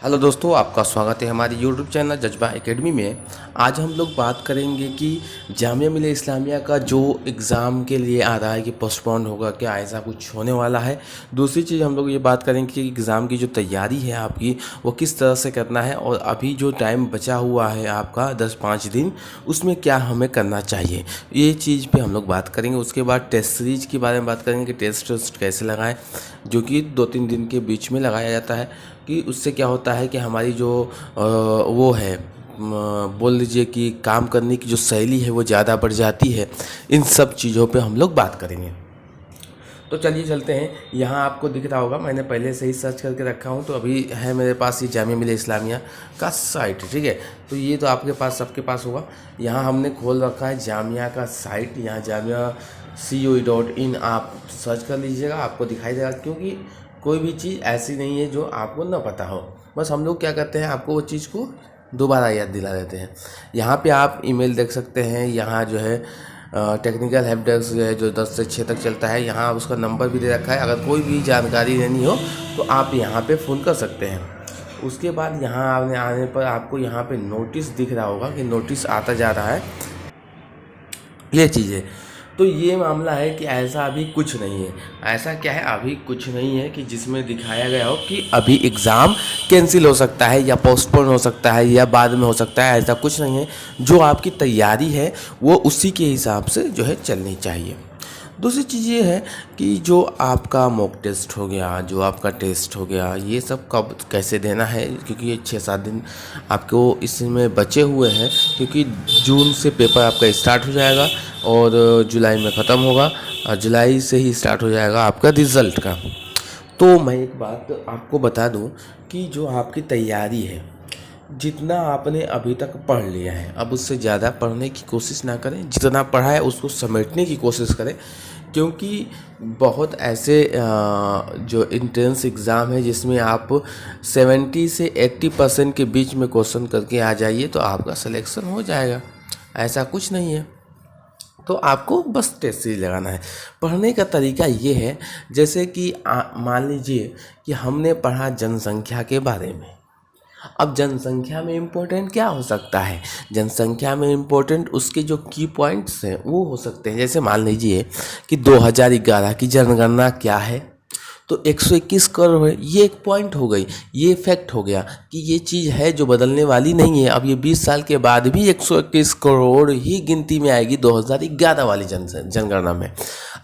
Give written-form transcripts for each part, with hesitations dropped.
Hello दोस्तों, आपका स्वागत है हमारे यूट्यूब चैनल जज्बा एकेडमी में। आज हम लोग बात करेंगे कि जामिया मिलिया इस्लामिया का जो एग्ज़ाम के लिए आ रहा है कि पोस्टपोन होगा, क्या ऐसा कुछ होने वाला है। दूसरी चीज़ हम लोग ये बात करेंगे कि एग्ज़ाम की जो तैयारी है आपकी वो किस तरह से करना है, और अभी जो टाइम बचा हुआ है आपका 10-5 दिन, उसमें क्या हमें करना चाहिए, ये चीज़ पे हम लोग बात करेंगे। उसके बाद टेस्ट सीरीज के बारे में बात करेंगे कि टेस्ट कैसे लगाएं, जो कि 2-3 दिन के बीच में लगाया जाता है, कि उससे क्या होता है कि हमारी जो वो है बोल लीजिए कि काम करने की जो शैली है वो ज़्यादा बढ़ जाती है। इन सब चीज़ों पे हम लोग बात करेंगे। तो चलिए चलते हैं। यहाँ आपको दिख रहा होगा, मैंने पहले से ही सर्च करके रखा हूँ, तो अभी है मेरे पास ये जामिया मिलिया इस्लामिया का साइट, ठीक है। तो ये तो आपके पास सबके पास होगा। यहाँ हमने खोल रखा है जामिया का साइट, यहाँ जामिया COE.in आप सर्च कर लीजिएगा, आपको दिखाई देगा। क्योंकि कोई भी चीज़ ऐसी नहीं है जो आपको ना पता हो, बस हम लोग क्या करते हैं, आपको वो चीज़ को दोबारा याद दिला देते हैं। यहाँ पे आप ईमेल देख सकते हैं, यहाँ जो है टेक्निकल हेल्प डेस्क जो है जो 10 से 6 तक चलता है, यहाँ उसका नंबर भी दे रखा है। अगर कोई भी जानकारी लेनी हो तो आप यहाँ पे फ़ोन कर सकते हैं। उसके बाद यहाँ आने पर आपको यहाँ पे नोटिस दिख रहा होगा कि नोटिस आता जा रहा है, ये चीज़ें। तो ये मामला है कि ऐसा अभी कुछ नहीं है। ऐसा क्या है, अभी कुछ नहीं है कि जिसमें दिखाया गया हो कि अभी एग्ज़ाम कैंसिल हो सकता है या पोस्टपोन हो सकता है या बाद में हो सकता है, ऐसा कुछ नहीं है। जो आपकी तैयारी है वो उसी के हिसाब से जो है चलनी चाहिए। दूसरी चीज़ ये है कि जो आपका मॉक टेस्ट हो गया, जो आपका टेस्ट हो गया, ये सब कब कैसे देना है, क्योंकि ये 6-7 दिन आपको इसमें बचे हुए हैं। क्योंकि जून से पेपर आपका स्टार्ट हो जाएगा और जुलाई में ख़त्म होगा, और जुलाई से ही स्टार्ट हो जाएगा आपका रिज़ल्ट का। तो मैं एक बात आपको बता दूं कि जो आपकी तैयारी है, जितना आपने अभी तक पढ़ लिया है, अब उससे ज़्यादा पढ़ने की कोशिश ना करें। जितना पढ़ा है उसको समेटने की कोशिश करें। क्योंकि बहुत ऐसे जो इंट्रेंस एग्ज़ाम है जिसमें आप 70 से 80% के बीच में क्वेश्चन करके आ जाइए तो आपका सिलेक्शन हो जाएगा। ऐसा कुछ नहीं है। तो आपको बस टेस्ट सीरीज लगाना है। पढ़ने का तरीका ये है, जैसे कि मान लीजिए कि हमने पढ़ा जनसंख्या के बारे में। अब जनसंख्या में इम्पोर्टेंट क्या हो सकता है, जनसंख्या में इम्पोर्टेंट उसके जो की पॉइंट्स हैं वो हो सकते हैं। जैसे मान लीजिए कि 2011 की जनगणना क्या है, तो 121 करोड़ है, ये एक पॉइंट हो गई, ये फैक्ट हो गया कि ये चीज़ है जो बदलने वाली नहीं है। अब ये 20 साल के बाद भी 121 करोड़ ही गिनती में आएगी 2011 वाली जनगणना में।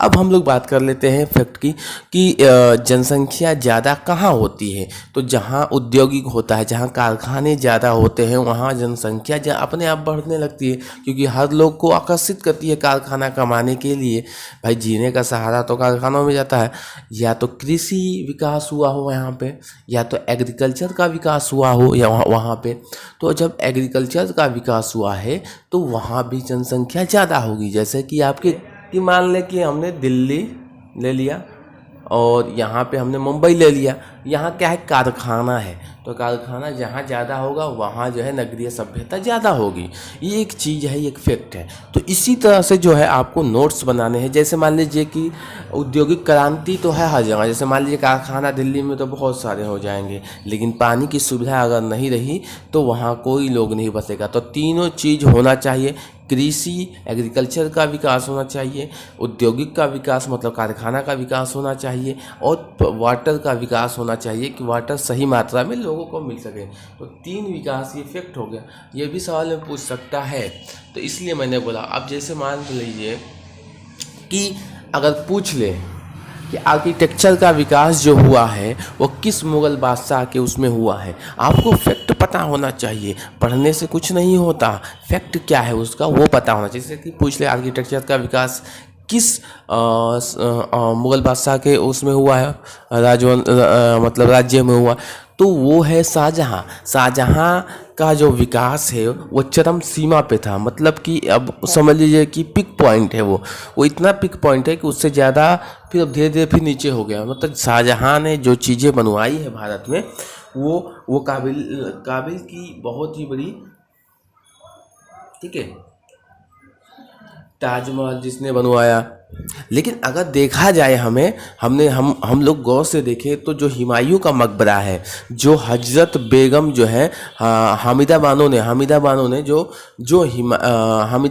अब हम लोग बात कर लेते हैं फैक्ट की कि जनसंख्या ज़्यादा कहाँ होती है, तो जहाँ औद्योगिक होता है, जहाँ कारखाने ज़्यादा होते हैं, वहाँ जनसंख्या अपने आप बढ़ने लगती है। क्योंकि हर लोग को आकर्षित करती है कारखाना कमाने के लिए। भाई जीने का सहारा तो कारखानों में जाता है। या तो कृषि विकास हुआ हो यहाँ पे, या तो एग्रीकल्चर का विकास हुआ हो या वहाँ पे। तो जब एग्रीकल्चर का विकास हुआ है तो वहाँ भी जनसंख्या ज़्यादा होगी। जैसे कि आपके कि मान लें कि हमने दिल्ली ले लिया और यहाँ पे हमने मुंबई ले लिया। यहाँ क्या है, कारखाना है, तो कारखाना जहाँ ज़्यादा होगा वहाँ जो है नगरीय सभ्यता ज़्यादा होगी। ये एक चीज़ है, ये एक फैक्ट है। तो इसी तरह से जो है आपको नोट्स बनाने हैं। जैसे मान लीजिए कि औद्योगिक क्रांति तो है हर जगह, जैसे मान लीजिए कारखाना दिल्ली में तो बहुत सारे हो जाएंगे, लेकिन पानी की सुविधा अगर नहीं रही तो वहाँ कोई लोग नहीं बसेगा। तो तीनों चीज़ होना चाहिए, कृषि एग्रीकल्चर का विकास होना चाहिए, औद्योगिक का विकास मतलब कारखाना का विकास होना चाहिए, और वाटर का विकास होना चाहिए कि वाटर सही मात्रा में लोगों को मिल सके। तो 3 विकास ये इफेक्ट हो गया। ये भी सवाल में पूछ सकता है, तो इसलिए मैंने बोला। अब जैसे मान लीजिए कि अगर पूछ ले कि आर्किटेक्चर का विकास जो हुआ है वो किस मुग़ल बादशाह के उसमें हुआ है, आपको फैक्ट पता होना चाहिए। पढ़ने से कुछ नहीं होता, फैक्ट क्या है उसका वो पता होना चाहिए। जैसे कि पूछ ले आर्किटेक्चर का विकास किस मुग़ल बादशाह के उसमें हुआ है, मतलब राज्य में हुआ, तो वो है शाहजहाँ। शाहजहाँ का जो विकास है वो चरम सीमा पे था, मतलब कि अब समझ लीजिए कि पिक पॉइंट है वो इतना पिक पॉइंट है कि उससे ज़्यादा फिर अब धीरे धीरे फिर नीचे हो गया। मतलब शाहजहाँ ने जो चीज़ें बनवाई है भारत में वो काबिल की बहुत ही बड़ी, ठीक है। ताजमहल जिसने बनवाया, लेकिन अगर देखा जाए हम लोग गौर से देखें तो जो हुमायूं का मकबरा है, जो हजरत बेगम जो है हमीदा बानो ने हमीदा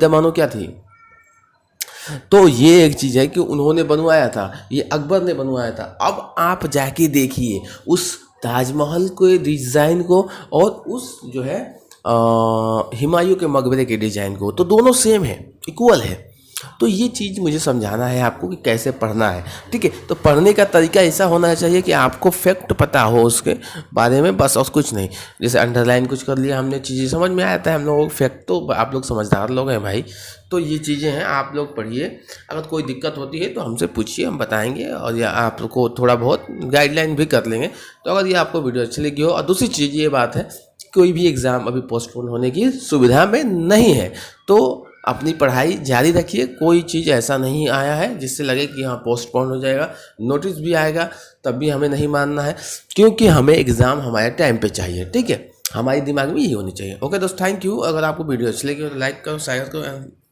बानो क्या थी, तो ये एक चीज़ है कि उन्होंने बनवाया था, ये अकबर ने बनवाया था। अब आप जाके देखिए उस ताजमहल के डिज़ाइन को और उस जो है हुमायूं के मकबरे के डिज़ाइन को, तो दोनों सेम है, इक्वल है। तो ये चीज़ मुझे समझाना है आपको कि कैसे पढ़ना है, ठीक है। तो पढ़ने का तरीका ऐसा होना चाहिए कि आपको फैक्ट पता हो उसके बारे में, बस और कुछ नहीं। जैसे अंडरलाइन कुछ कर लिया हमने, चीज़ें समझ में आता है हम लोगों को, फैक्ट तो आप लोग समझदार लोग हैं भाई। तो ये चीज़ें हैं, आप लोग पढ़िए। अगर कोई दिक्कत होती है तो हमसे पूछिए, हम बताएंगे, और या आपको थोड़ा बहुत गाइडलाइन भी कर लेंगे। तो अगर ये आपको वीडियो अच्छी लगी हो, और दूसरी चीज़ ये बात है, कोई भी एग्ज़ाम अभी पोस्टपोन होने की सुविधा में नहीं है, तो अपनी पढ़ाई जारी रखिए। कोई चीज़ ऐसा नहीं आया है जिससे लगे कि हाँ पोस्टपोन हो जाएगा। नोटिस भी आएगा तब भी हमें नहीं मानना है, क्योंकि हमें एग्ज़ाम हमारे टाइम पे चाहिए, ठीक है। हमारे दिमाग में यही होनी चाहिए। ओके दोस्त, थैंक यू। अगर आपको वीडियो अच्छी लगी हो तो लाइक करो, शेयर करो।